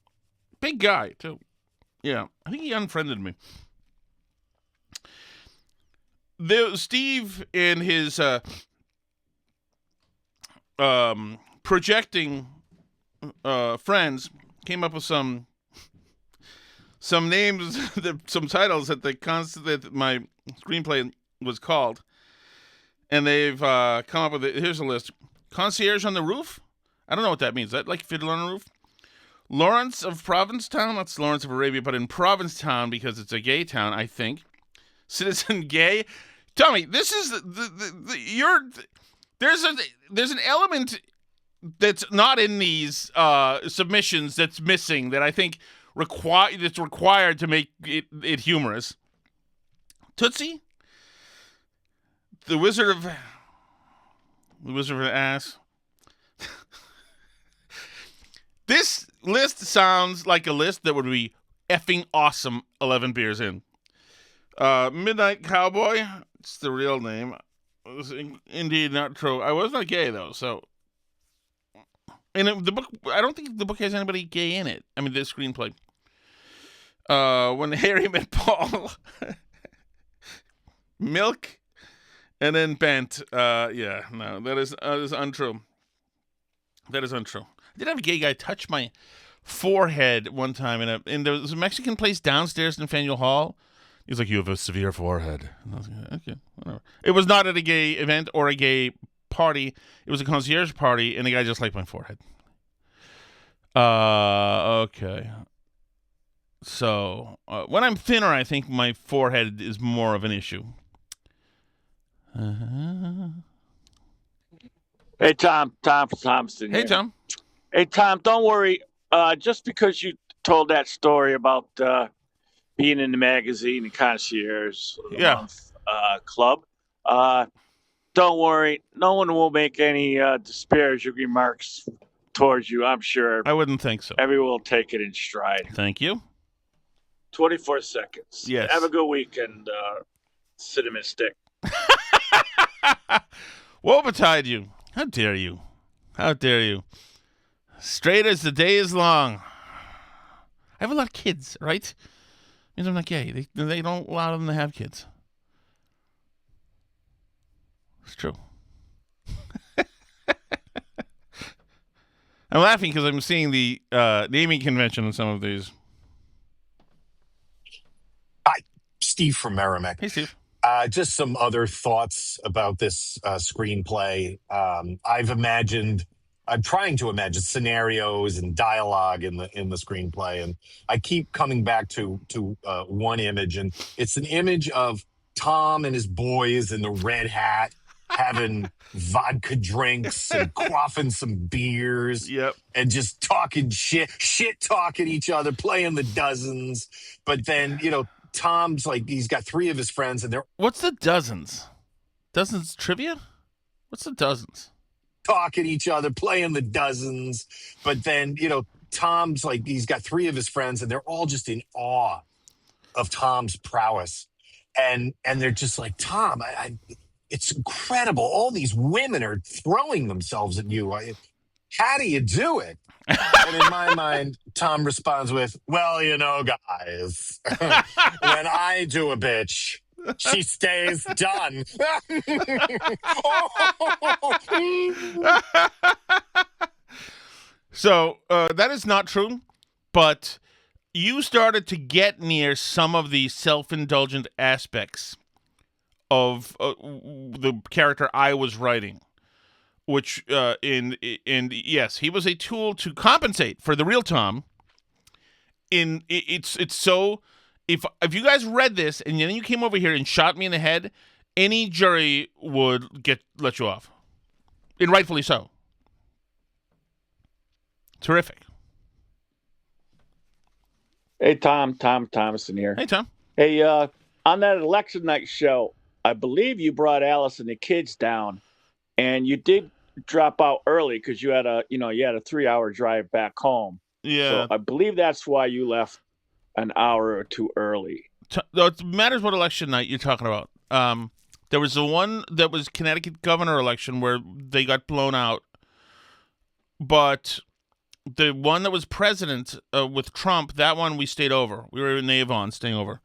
Big guy too. Yeah, I think he unfriended me. Steve and his projecting friends came up with some names, some titles that my screenplay was called, and they've come up with it. Here's a list: Concierge on the Roof. I don't know what that means. Is that like Fiddler on the Roof? Lawrence of Provincetown. That's Lawrence of Arabia, but in Provincetown because it's a gay town, I think. Citizen Gay. Tommy, this is there's an element that's not in these submissions that's missing that I think that's required to make it humorous. Tootsie, the Wizard of Ass. This list sounds like a list that would be effing awesome 11 beers in. Midnight Cowboy, it's the real name. It was indeed not true. I was not gay, though, so... And the book, I don't think the book has anybody gay in it. I mean, the screenplay. When Harry met Paul... Milk, and then bent. Yeah, no, that is untrue. That is untrue. I did have a gay guy touch my forehead one time in there was a Mexican place downstairs in Faneuil Hall. He was like, "You have a severe forehead." And I was like, "Okay, whatever." It was not at a gay event or a gay party. It was a concierge party, and the guy just liked my forehead. Okay. So when I'm thinner, I think my forehead is more of an issue. Hey, Tom Thompson. Hey, Tom. Hey, Tom, don't worry. Just because you told that story about being in the magazine and concierge month, club, don't worry. No one will make any disparaging remarks towards you, I'm sure. I wouldn't think so. Everyone will take it in stride. Thank you. 24 seconds. Yes. Have a good weekend, cinnamon stick. Woe betide you. How dare you? How dare you? Straight as the day is long. I have a lot of kids, right? Means I'm not gay. They don't allow them to have kids. It's true. I'm laughing because I'm seeing the naming convention in some of these. Hi, Steve from Merrimack. Hey, Steve. Just some other thoughts about this screenplay. I'm trying to imagine scenarios and dialogue in the screenplay, and I keep coming back to one image, and it's an image of Tom and his boys in the red hat having vodka drinks and quaffing some beers, and just talking shit talking each other, playing the dozens. But then, Tom's like, he's got three of his friends, and they're... What's the dozens? Dozens trivia? What's the dozens? Talking each other, playing the dozens. But then, Tom's like, he's got three of his friends, and they're all just in awe of Tom's prowess. And they're just like, Tom, it's incredible. All these women are throwing themselves at you. How do you do it? And in my mind, Tom responds with, well, guys, when I do a bitch, she stays done. So that is not true, but you started to get near some of the self-indulgent aspects of the character I was writing. Which, yes, he was a tool to compensate for the real Tom. It's so, if you guys read this and then you came over here and shot me in the head, any jury would let you off, and rightfully so. Terrific. Hey, Tom Thompson here. Hey, Tom. Hey, on that election night show, I believe you brought Alice and the kids down, and you did drop out early because you had a 3-hour drive back home. Yeah. So I believe that's why you left an hour or two early. It matters what election night you're talking about. There was the one that was Connecticut governor election where they got blown out. But the one that was president with Trump, that one we stayed over. We were in Avon staying over.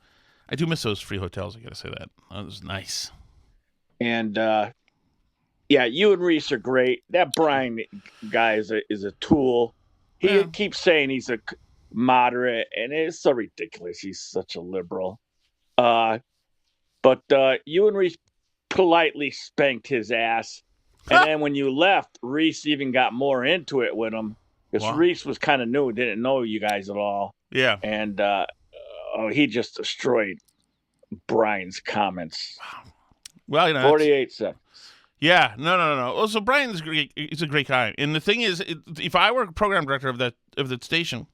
I do miss those free hotels. I got to say that. That was nice. And, yeah, you and Reese are great. That Brian guy is a tool. He keeps saying he's a moderate, and it's so ridiculous. He's such a liberal. But you and Reese politely spanked his ass. And then when you left, Reese even got more into it with him. Because Reese was kind of new, didn't know you guys at all. Yeah. And he just destroyed Brian's comments. Well, 48 seconds. Yeah, no. Well, so Brian is great. He's a great guy, and the thing is, if I were program director of that station,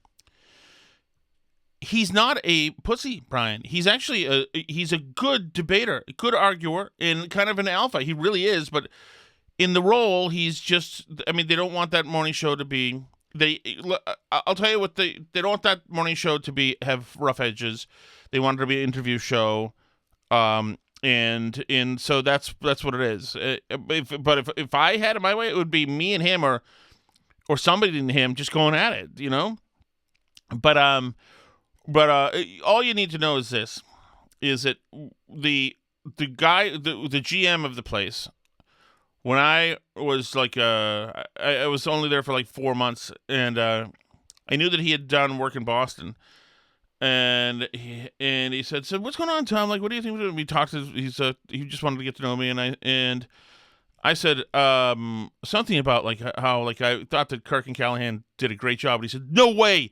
he's not a pussy. Brian, he's actually he's a good debater, a good arguer, and kind of an alpha. He really is. But in the role, he's just. I mean, they don't want that morning show to be I'll tell you what they don't want that morning show to have rough edges. They want it to be an interview show, and so that's what it is. If I had it my way, it would be me and him or somebody and him just going at it, you know. But all you need to know is this: is that the guy, the GM of the place. When I was like, I was only there for like 4 months, and I knew that he had done work in Boston, and he said, "So what's going on, Tom? Like, what do you think?" We talked. He just wanted to get to know me, and I said something about like how like I thought that Kirk and Callahan did a great job, and he said, "No way,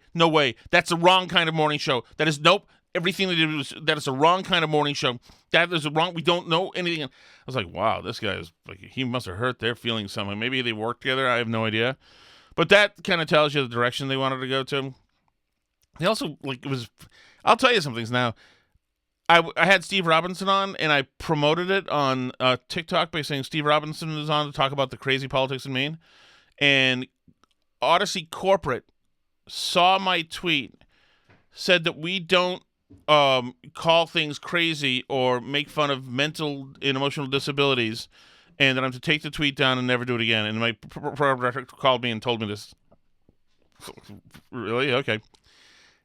that's the wrong kind of morning show. That is nope." Everything they did that is the wrong kind of morning show. That is wrong. We don't know anything. I was like, wow, this guy is like, he must have hurt their feelings something. Maybe they worked together. I have no idea. But that kind of tells you the direction they wanted to go to. They also like it was. I'll tell you some things now. I had Steve Robinson on, and I promoted it on TikTok by saying Steve Robinson is on to talk about the crazy politics in Maine. And Odyssey Corporate saw my tweet, said that we don't call things crazy or make fun of mental and emotional disabilities, and that I'm to take the tweet down and never do it again. And my program director called me and told me this. Really? Okay.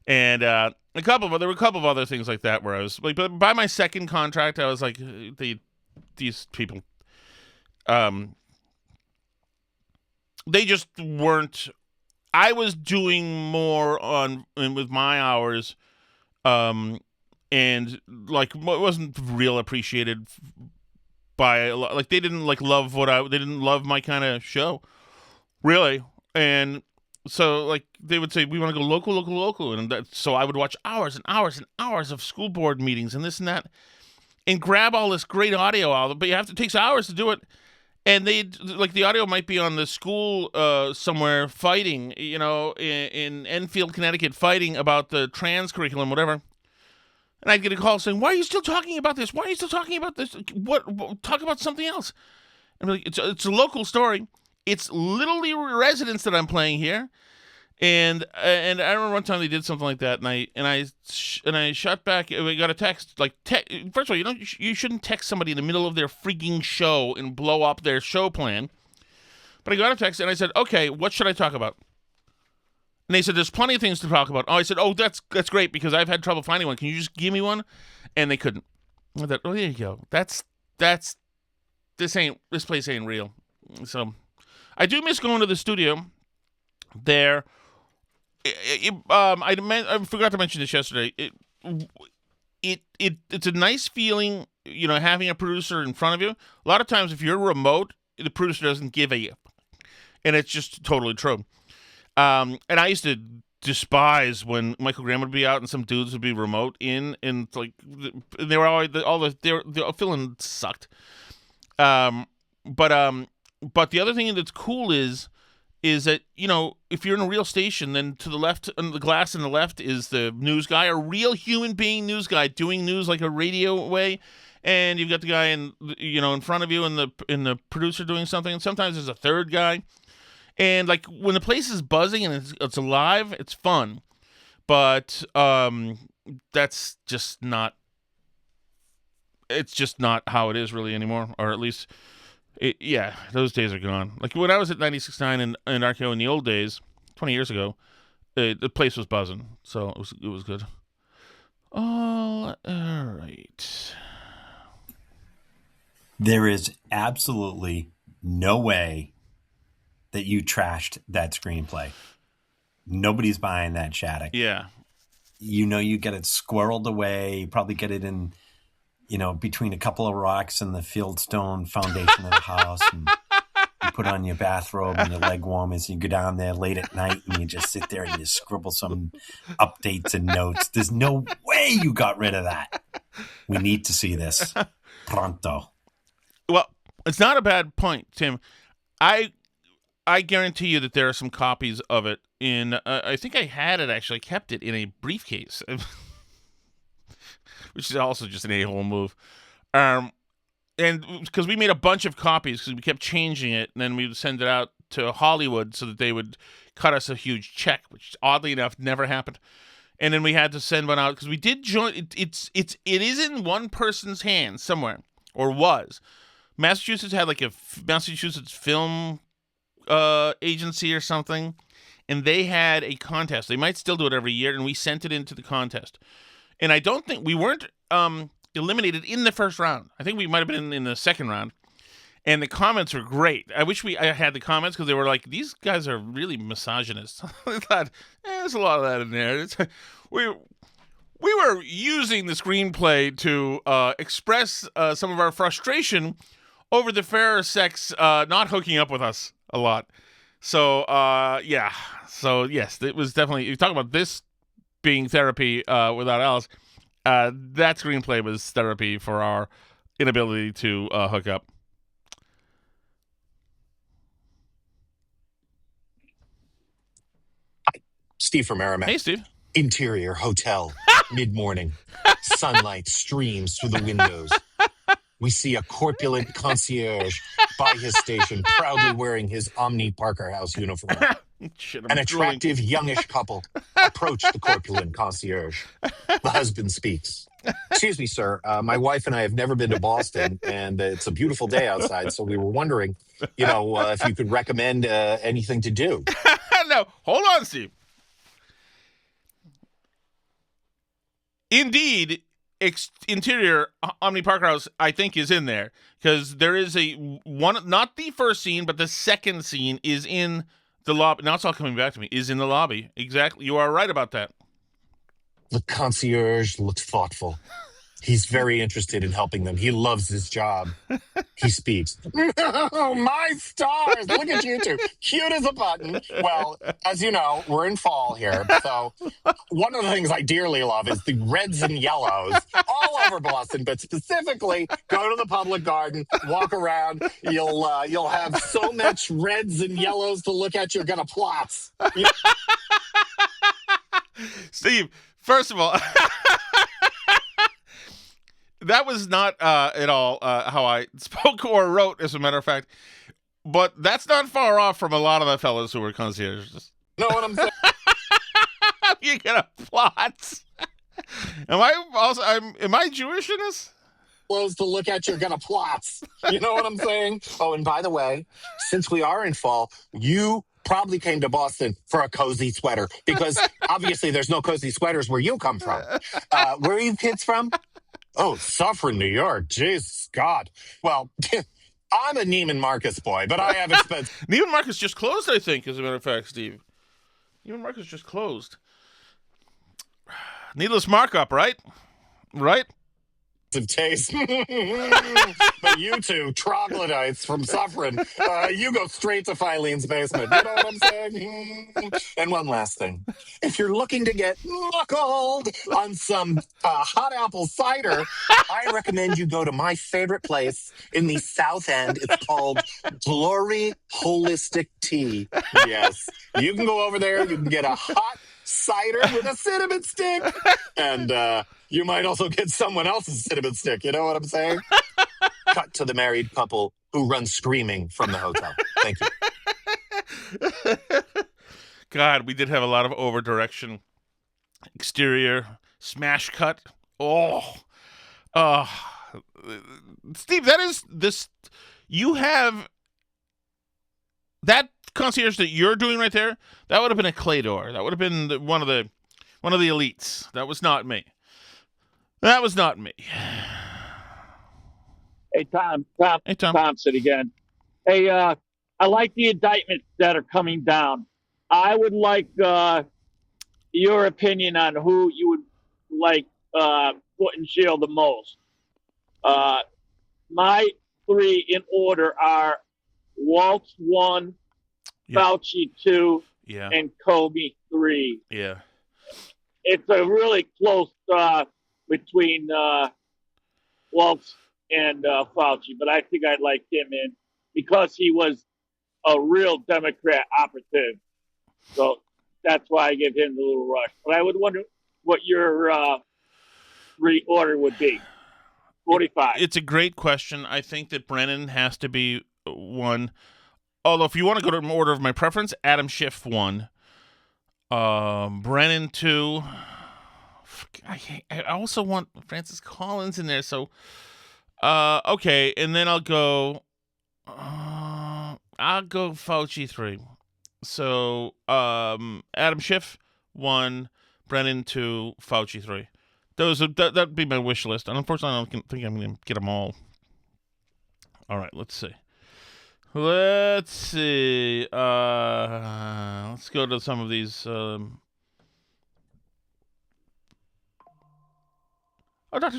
And there were a couple of other things like that where I was like, but by my second contract, I was like, these people, they just weren't. I was doing more with my hours. And like it wasn't real appreciated by like they didn't like love they didn't love my kind of show, really. And so like they would say we want to go local, and so I would watch hours and hours and hours of school board meetings and this and that, and grab all this great audio out of it. But it takes hours to do it. And they like the audio might be on the school somewhere fighting, you know, in Enfield, Connecticut, fighting about the trans curriculum, whatever. And I'd get a call saying, "Why are you still talking about this? Why are you still talking about this? What talk about something else?" And I'm like, it's a local story. It's literally residents that I'm playing here. And I remember one time they did something like that, and I shot back. We got a text like, first of all, you shouldn't text somebody in the middle of their freaking show and blow up their show plan. But I got a text and I said, "Okay, what should I talk about?" And they said, "There's plenty of things to talk about." Oh, I said, "Oh, that's great because I've had trouble finding one. Can you just give me one?" And they couldn't. I thought, "Oh, there you go. This place ain't real." So I do miss going to the studio there. I forgot to mention this yesterday. It's a nice feeling, you know, having a producer in front of you. A lot of times, if you're remote, the producer doesn't give a, and it's just totally true. And I used to despise when Michael Graham would be out and some dudes would be remote and like they were always the feeling sucked. But the other thing that's cool is that, you know, if you're in a real station, then to the left, on the glass on the left is the news guy, a real human being news guy doing news like a radio way, and you've got the guy in front of you and the producer doing something, and sometimes there's a third guy, and like when the place is buzzing and it's alive, it's fun, but that's just not. It's just not how it is really anymore, or at least. Those days are gone. Like when I was at 96.9 and RKO in the old days, 20 years ago, the place was buzzing, so it was good. All right. There is absolutely no way that you trashed that screenplay. Nobody's buying that, Shattuck. Yeah. You know, you get it squirreled away. You probably get it in, you know, between a couple of rocks and the fieldstone foundation of the house. And you put on your bathrobe and your leg warmers and you go down there late at night and you just sit there and you scribble some updates and notes. There's no way you got rid of that. We need to see this pronto. Well, it's not a bad point, Tim. I guarantee you that there are some copies of it in, I think I had it actually, kept it in a briefcase, which is also just an a-hole move. And because we made a bunch of copies because we kept changing it, and then we would send it out to Hollywood so that they would cut us a huge check, which oddly enough never happened. And then we had to send one out because we did join. It is in one person's hands somewhere, or was. Massachusetts had like a Massachusetts film agency or something, and they had a contest. They might still do it every year, and we sent it into the contest. And I don't think we weren't eliminated in the first round. I think we might have been in the second round. And the comments were great. I wish I had the comments because they were like, these guys are really misogynist. I thought, there's a lot of that in there. We were using the screenplay to express some of our frustration over the fairer sex not hooking up with us a lot. So, yeah. So, yes, it was definitely, you talk about this being therapy without Alice, that screenplay was therapy for our inability to hook up. Steve from Merrimack. Hey, Steve. Interior hotel, mid-morning. Sunlight streams through the windows. We see a corpulent concierge by his station, proudly wearing his Omni Parker House uniform. An attractive, youngish couple approach the corpulent concierge. The husband speaks. Excuse me, sir. My wife and I have never been to Boston, and it's a beautiful day outside, so we were wondering, if you could recommend anything to do. No, hold on, Steve. Indeed, interior Omni Parker House, I think, is in there because there is not the first scene, but the second scene is in the lobby. Now it's all coming back to me. Is in the lobby. Exactly. You are right about that. The concierge looks thoughtful. He's very interested in helping them. He loves his job. He speaks. Oh, my stars. Look at you two. Cute as a button. Well, as you know, we're in fall here. So one of the things I dearly love is the reds and yellows all over Boston, but specifically go to the public garden, walk around. You'll have so much reds and yellows to look at. You're going to plots. Steve, first of all, that was not at all how I spoke or wrote, as a matter of fact. But that's not far off from a lot of the fellas who were concierges. Know what I'm saying? You get a plot. Am I Jewish in this? Clothes to look at, you're gonna plots. You know what I'm saying? Oh, and by the way, since we are in fall, you probably came to Boston for a cozy sweater because obviously there's no cozy sweaters where you come from. Where are you kids from? Oh, Suffern, New York. Jesus, God. Well, I'm a Neiman Marcus boy, but I have expense. Neiman Marcus just closed, I think, as a matter of fact, Steve. Neiman Marcus just closed. Needless markup, right? Right? Of taste. But you two troglodytes from Suffern, you go straight to Filene's basement. You know what I'm saying? And one last thing. If you're looking to get knuckled on some hot apple cider, I recommend you go to my favorite place in the South End. It's called Glory Holistic Tea. Yes. You can go over there. You can get a hot cider with a cinnamon stick. And you might also get someone else's cinnamon stick. You know what I'm saying? Cut to the married couple who run screaming from the hotel. Thank you. God, we did have a lot of over-direction. Exterior, smash cut. Steve, that is this. You have that concierge that you're doing right there. That would have been a clay door. That would have been one of the elites. That was not me. That was not me. Hey, Tom. Hey, Tom. Thompson again. Hey, I like the indictments that are coming down. I would like your opinion on who you would like put in jail the most. My three in order are Waltz 1, Fauci 2, and Comey 3. Yeah. It's a really close between Waltz and Fauci, but I think I'd like him in because he was a real Democrat operative. So that's why I give him the little rush. But I would wonder what your reorder would be. 45. It's a great question. I think that Brennan has to be one. Although if you want to go to an order of my preference, Adam Schiff 1, Brennan 2. I also want Francis Collins in there. So, okay, and then I'll go Fauci 3. So, Adam Schiff 1, Brennan 2, Fauci 3. That'd be my wish list. And unfortunately, I don't think I'm going to get them all. All right, let's see. Let's go to some of these. Dr.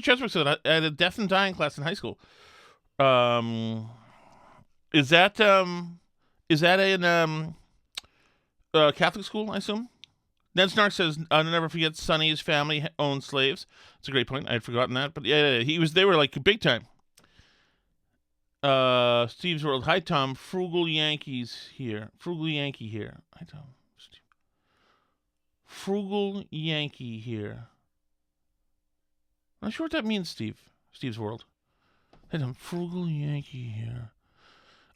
Cheswick said I had a death and dying class in high school. Is that in Catholic school, I assume? Ned Snark says, I'll never forget Sonny's family owned slaves. It's a great point. I had forgotten that. But yeah, they were like big time. Steve's World. Hi, Tom. Frugal Yankees here. Frugal Yankee here. Hi, Tom. Steve. Frugal Yankee here. I'm not sure what that means, Steve. Steve's World. Hi, Tom. Frugal Yankee here.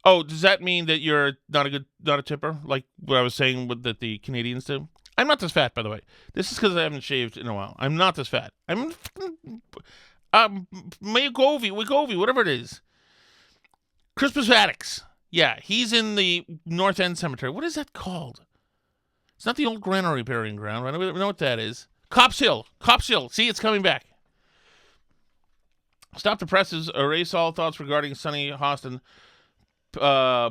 Oh, does that mean that you're not a tipper? Like what I was saying that the Canadians do? I'm not this fat, by the way. This is because I haven't shaved in a while. I'm not this fat. I'm Wigovi, whatever it is. Crispus Attucks. Yeah, he's in the North End Cemetery. What is that called? It's not the old granary burying ground, right? I don't know what that is. Cops Hill. See, it's coming back. Stop the presses. Erase all thoughts regarding Sonny Hostin.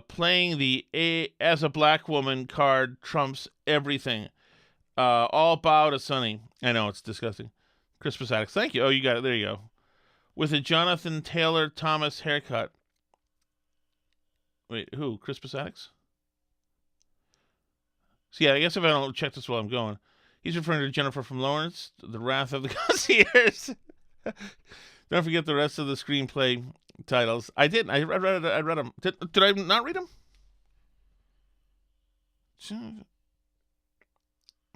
Playing the as a black woman card trumps everything. All bow to Sonny. I know, it's disgusting. Crispus Attucks. Thank you. Oh, you got it. There you go. With a Jonathan Taylor Thomas haircut. Wait, who? Crispus Attucks? So yeah, I guess if I don't check this while I'm going. He's referring to Jennifer from Lawrence, The Wrath of the Concierge. Don't forget the rest of the screenplay titles. I did. I read them. Did I not read them?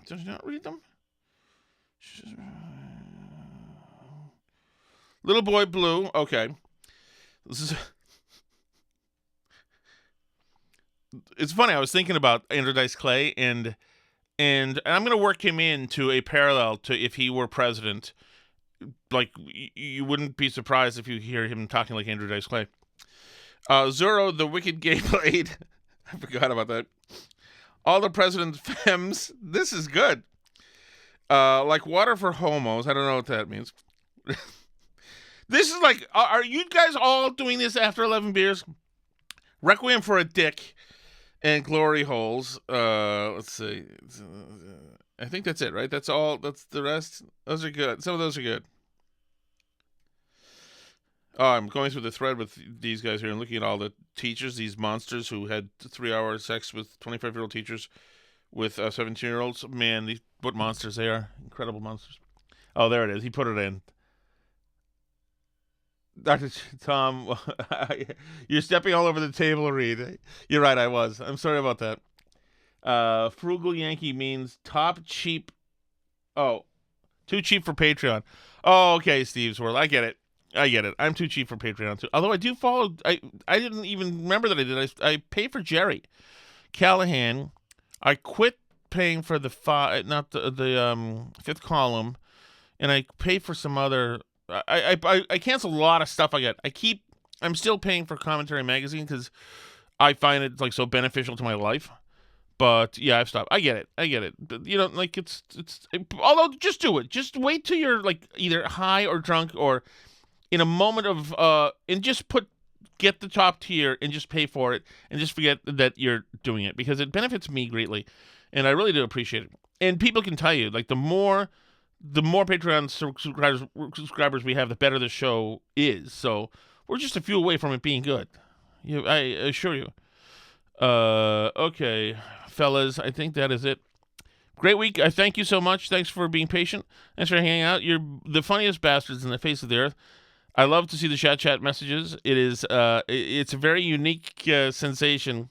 Did I not read them? Little Boy Blue. Okay. It's funny. I was thinking about Andrew Dice Clay, and I'm going to work him into a parallel to if he were president. Like, you wouldn't be surprised if you hear him talking like Andrew Dice Clay. Zorro, the Wicked Gay Blade. I forgot about that. All the President's Femmes. This is good. Like Water for Homos. I don't know what that means. This is like, are you guys all doing this after 11 beers? Requiem for a Dick and Glory Holes. Let's see. I think that's it, right? That's all. That's the rest. Those are good. Some of those are good. Oh, I'm going through the thread with these guys here and looking at all the teachers, these monsters who had 3-hour sex with 25-year-old teachers with 17-year-olds. Man, what monsters they are. Incredible monsters. Oh, there it is. He put it in. Dr. Tom, you're stepping all over the table, Reed. You're right, I was. I'm sorry about that. Frugal Yankee means top cheap. Oh, too cheap for Patreon. Oh, okay, Steve's World. I get it. I'm too cheap for Patreon, too. Although I do follow. I didn't even remember that I did. I pay for Jerry Callahan. I quit paying for the fifth column, and I pay for some other. I canceled a lot of stuff I get. I'm still paying for Commentary Magazine because I find it like so beneficial to my life. But yeah, I've stopped. I get it. But, you know, like it's. Although, just do it. Just wait till you're like either high or drunk or in a moment of and just get the top tier and just pay for it and just forget that you're doing it because it benefits me greatly, and I really do appreciate it. And people can tell you like the more Patreon subscribers we have, the better the show is. So we're just a few away from it being good. I assure you. Okay, fellas, I think that is it. Great week. I thank you so much. Thanks for being patient. Thanks for hanging out. You're the funniest bastards in the face of the earth. I love to see the chat messages. It is it's a very unique sensation.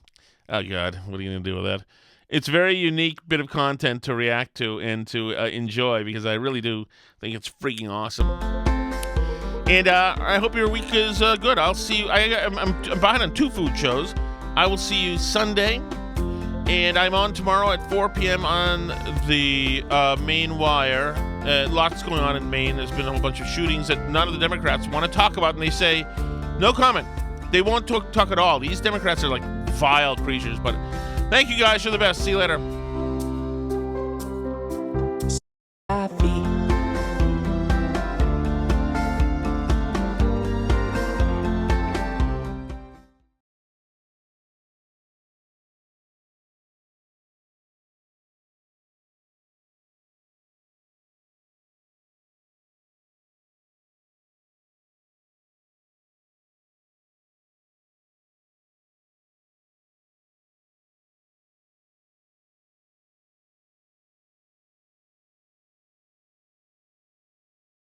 Oh God, what are you gonna do with that? It's a very unique bit of content to react to and to enjoy because I really do think it's freaking awesome. And I hope your week is good. I'll see you. I'm behind on 2 food shows. I will see you Sunday. And I'm on tomorrow at 4 p.m. on the Maine Wire. Lots going on in Maine. There's been a whole bunch of shootings that none of the Democrats want to talk about, and they say, no comment. They won't talk at all. These Democrats are like vile creatures. But thank you guys. You're the best. See you later.